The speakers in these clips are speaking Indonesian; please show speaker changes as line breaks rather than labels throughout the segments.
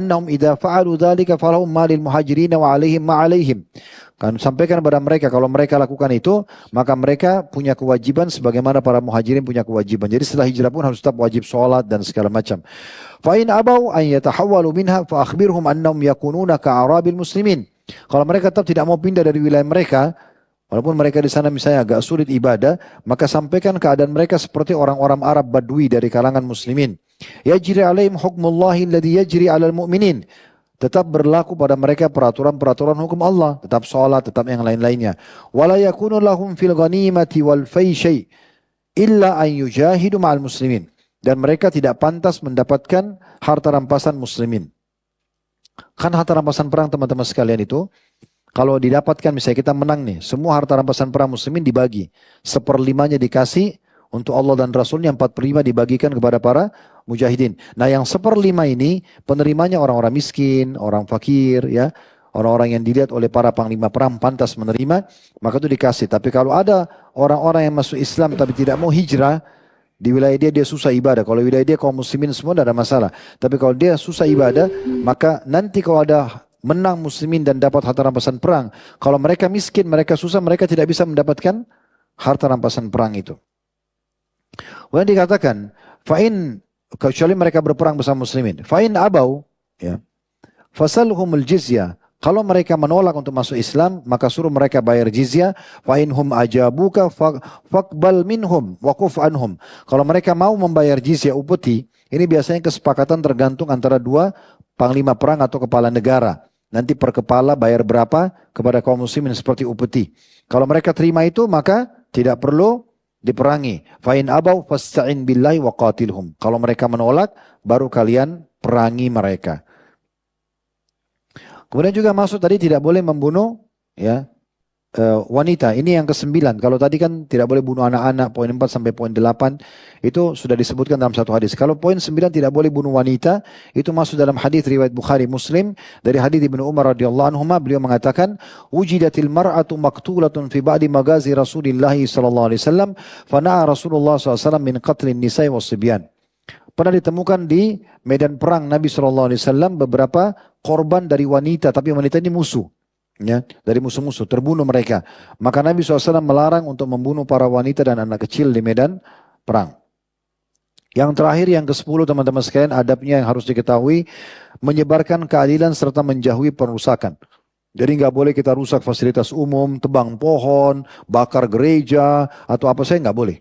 annahum idza fa'alu dzalika falahum ma lil muhajirin wa 'alaihim ma 'alaihim. Kan sampaikan kepada mereka kalau mereka lakukan itu, maka mereka punya kewajiban sebagaimana para muhajirin punya kewajiban. Jadi setelah hijrah pun harus tetap wajib sholat dan segala macam. Fa in abau an yatahawwalu minha fa akhbirhum annahum yakununa ka'arabil muslimin. Kalau mereka tetap tidak mau pindah dari wilayah mereka, walaupun mereka di sana misalnya agak sulit ibadah, maka sampaikan keadaan mereka seperti orang-orang Arab Badui dari kalangan muslimin. Yajri alaihim hukmullahi alladhi yajri alal mu'minin. Tetap berlaku pada mereka peraturan-peraturan hukum Allah, tetap sholat, tetap yang lain-lainnya. Wala yakunu lahum fil ghanimati wal fai syai' illa an yujahidu ma'al muslimin. Dan mereka tidak pantas mendapatkan harta rampasan muslimin. Kan harta rampasan perang teman-teman sekalian itu, kalau didapatkan misalnya kita menang nih, semua harta rampasan perang muslimin dibagi. 1/5-nya dikasih untuk Allah dan Rasulnya, 4/5 dibagikan kepada para mujahidin. Nah yang 1/5 ini penerimanya orang-orang miskin, orang fakir, ya, orang-orang yang dilihat oleh para panglima perang pantas menerima, maka itu dikasih. Tapi kalau ada orang-orang yang masuk Islam tapi tidak mau hijrah, di wilayah dia susah ibadah. Kalau wilayah dia kaum muslimin semua tidak ada masalah. Tapi kalau dia susah ibadah, maka nanti kalau ada menang muslimin dan dapat harta rampasan perang, kalau mereka miskin, mereka susah, mereka tidak bisa mendapatkan harta rampasan perang itu. Kemudian dikatakan, fa'in, kecuali mereka berperang bersama muslimin. Fa'in abau, ya, fasalhumul jizyah. Kalau mereka menolak untuk masuk Islam, maka suruh mereka bayar jizyah. Fa'in hum ajabuka faqbal minhum waquf anhum. Kalau mereka mau membayar jizyah upeti, ini biasanya kesepakatan tergantung antara dua panglima perang atau kepala negara. Nanti per kepala bayar berapa kepada kaum muslimin seperti upeti. Kalau mereka terima itu, maka tidak perlu diperangi. Fa'in abau fasta'in billahi wa qatilhum. Kalau mereka menolak, baru kalian perangi mereka. Kemudian juga masuk tadi tidak boleh membunuh, ya, wanita. Ini yang ke-9. Kalau tadi kan tidak boleh bunuh anak-anak, poin 4 sampai poin 8 itu sudah disebutkan dalam satu hadis. Kalau poin 9 tidak boleh bunuh wanita, itu masuk dalam hadis riwayat Bukhari Muslim dari hadis Ibnu Umar radhiyallahu anhu, beliau mengatakan, "Wujidatil mar'atu maqtulatun fi ba'di magazi Rasulillah sallallahu alaihi wasallam, fana'a Rasulullah sallallahu alaihi wasallam min qatlin nisa'i was-sibyan." Pernah ditemukan di medan perang Nabi SAW beberapa korban dari wanita, tapi wanita ini musuh, ya, dari musuh-musuh, terbunuh mereka. Maka Nabi SAW melarang untuk membunuh para wanita dan anak kecil di medan perang. Yang terakhir, yang ke-10 teman-teman sekalian, adabnya yang harus diketahui, menyebarkan keadilan serta menjauhi perusakan. Jadi nggak boleh kita rusak fasilitas umum, tebang pohon, bakar gereja, atau apa saja nggak boleh.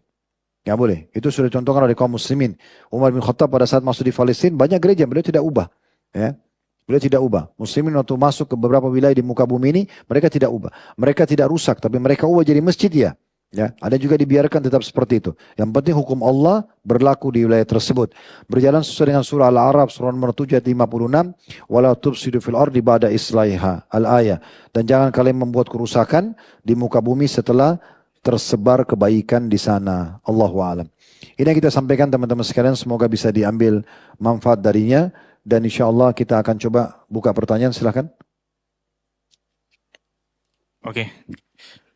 Nggak boleh. Itu sudah dicontohkan oleh kaum muslimin. Umar bin Khattab pada saat masuk di Palestina, banyak gereja, beliau tidak ubah. Ya. Beliau tidak ubah. Muslimin waktu masuk ke beberapa wilayah di muka bumi ini, mereka tidak ubah. Mereka tidak rusak, tapi mereka ubah jadi masjid, ya. Ya. Ada juga dibiarkan tetap seperti itu. Yang penting hukum Allah berlaku di wilayah tersebut. Berjalan sesuai dengan surah Al-A'raf, surah nomor 7 ayat 56. Wala tufsidu fil ardi ba'da islaiha. Al-ayah. Dan jangan kalian membuat kerusakan di muka bumi setelah tersebar kebaikan di sana. Allahu a'lam. Ini yang kita sampaikan teman-teman sekalian, semoga bisa diambil manfaat darinya, dan insya Allah kita akan coba buka pertanyaan, silakan.
Oke.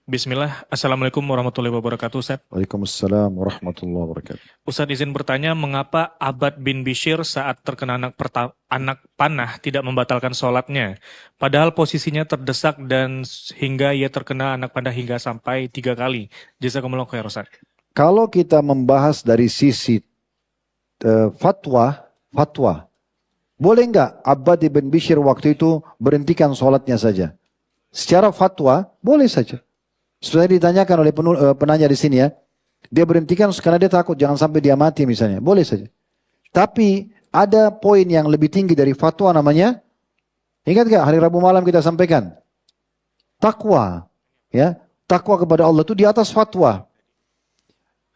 Bismillah. Assalamualaikum warahmatullahi wabarakatuh, Ustaz.
Waalaikumsalam warahmatullahi wabarakatuh.
Ustaz izin bertanya, mengapa Abbad bin Bishr saat terkena anak panah tidak membatalkan sholatnya? Padahal posisinya terdesak dan hingga ia terkena anak panah hingga sampai 3 kali. Jazakumullah khair, Ustaz.
Kalau kita membahas dari sisi fatwa, boleh nggak Abbad bin Bishr waktu itu berhentikan sholatnya saja? Secara fatwa, boleh saja. Sudah ditanyakan oleh penanya di sini, ya. Dia berhentikan karena dia takut jangan sampai dia mati misalnya. Boleh saja. Tapi ada poin yang lebih tinggi dari fatwa, namanya, ingat gak hari Rabu malam kita sampaikan? Takwa. Ya, takwa kepada Allah itu di atas fatwa.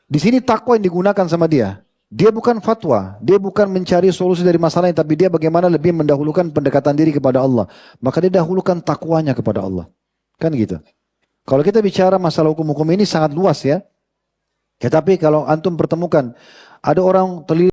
Di sini takwa yang digunakan sama dia. Dia bukan fatwa. Dia bukan mencari solusi dari masalahnya, tapi dia bagaimana lebih mendahulukan pendekatan diri kepada Allah. Maka dia dahulukan takwanya kepada Allah. Kan gitu. Kalau kita bicara masalah hukum-hukum ini sangat luas, ya. Ya, tapi kalau antum pertemukan ada orang terlilit